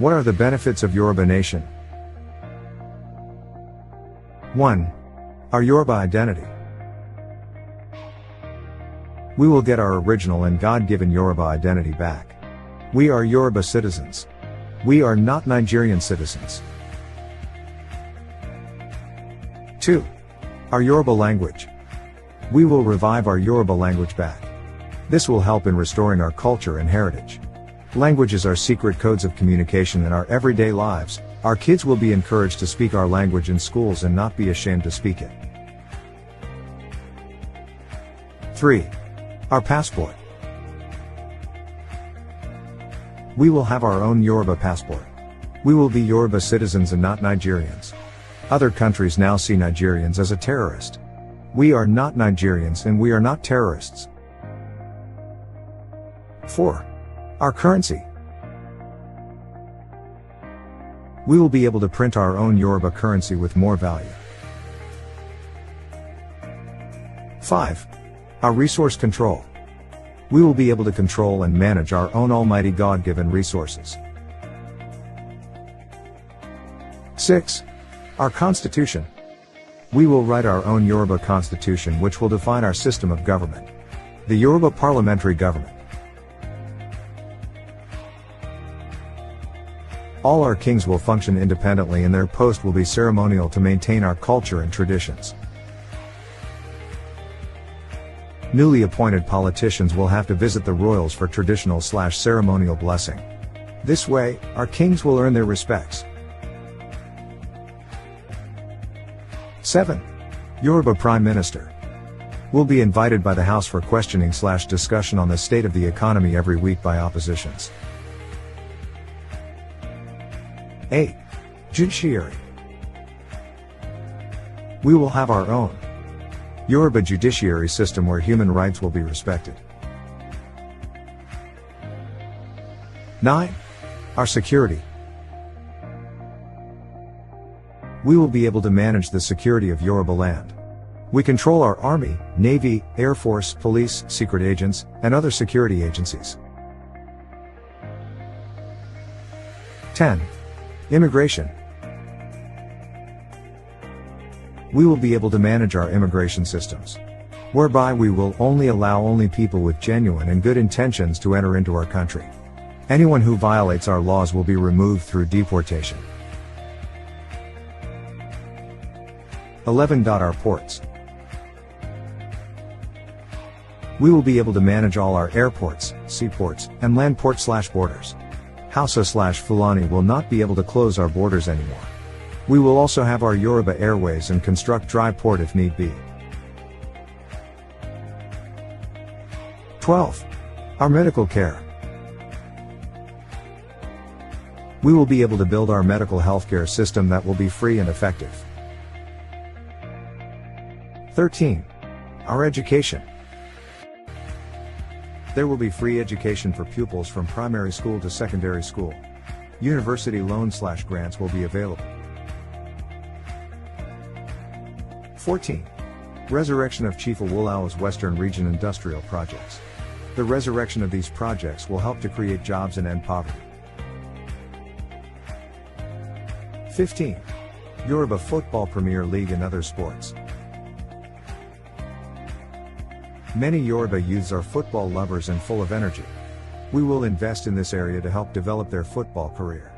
What are the benefits of Yoruba Nation? 1. Our Yoruba identity. We will get our original and God-given Yoruba identity back. We are Yoruba citizens. We are not Nigerian citizens. 2. Our Yoruba language. We will revive our Yoruba language back. This will help in restoring our culture and heritage. Languages are secret codes of communication in our everyday lives. Our kids will be encouraged to speak our language in schools and not be ashamed to speak it. 3. Our passport. We will have our own Yoruba passport. We will be Yoruba citizens and not Nigerians. Other countries now see Nigerians as a terrorist. We are not Nigerians and we are not terrorists. 4. Our currency. We will be able to print our own Yoruba currency with more value. 5. Our resource control. We will be able to control and manage our own almighty God-given resources. 6. Our constitution. We will write our own Yoruba constitution which will define our system of government. The Yoruba parliamentary government. All our kings will function independently and their post will be ceremonial to maintain our culture and traditions. Newly appointed politicians will have to visit the royals for traditional/ceremonial blessing. This way, our kings will earn their respects. 7. Yoruba Prime Minister. Will be invited by the House for questioning/discussion on the state of the economy every week by oppositions. 8. Judiciary. We will have our own Yoruba judiciary system where human rights will be respected. 9. Our security. We will be able to manage the security of Yoruba land. We control our army, navy, air force, police, secret agents, and other security agencies. 10. Immigration. We will be able to manage our immigration systems, whereby we will only allow people with genuine and good intentions to enter into our country. Anyone who violates our laws will be removed through deportation. 11. Our ports. We will be able to manage all our airports, seaports, and land port/borders. Hausa/Fulani will not be able to close our borders anymore. We will also have our Yoruba airways and construct dry port if need be. 12. Our medical care. We will be able to build our medical healthcare system that will be free and effective. 13. Our education. There will be free education for pupils from primary school to secondary school. University loans/grants will be available. 14. Resurrection of Chief Awolowo's Western Region industrial projects. The resurrection of these projects will help to create jobs and end poverty. 15. Yoruba Football Premier League and other sports. Many Yoruba youths are football lovers and full of energy. We will invest in this area to help develop their football career.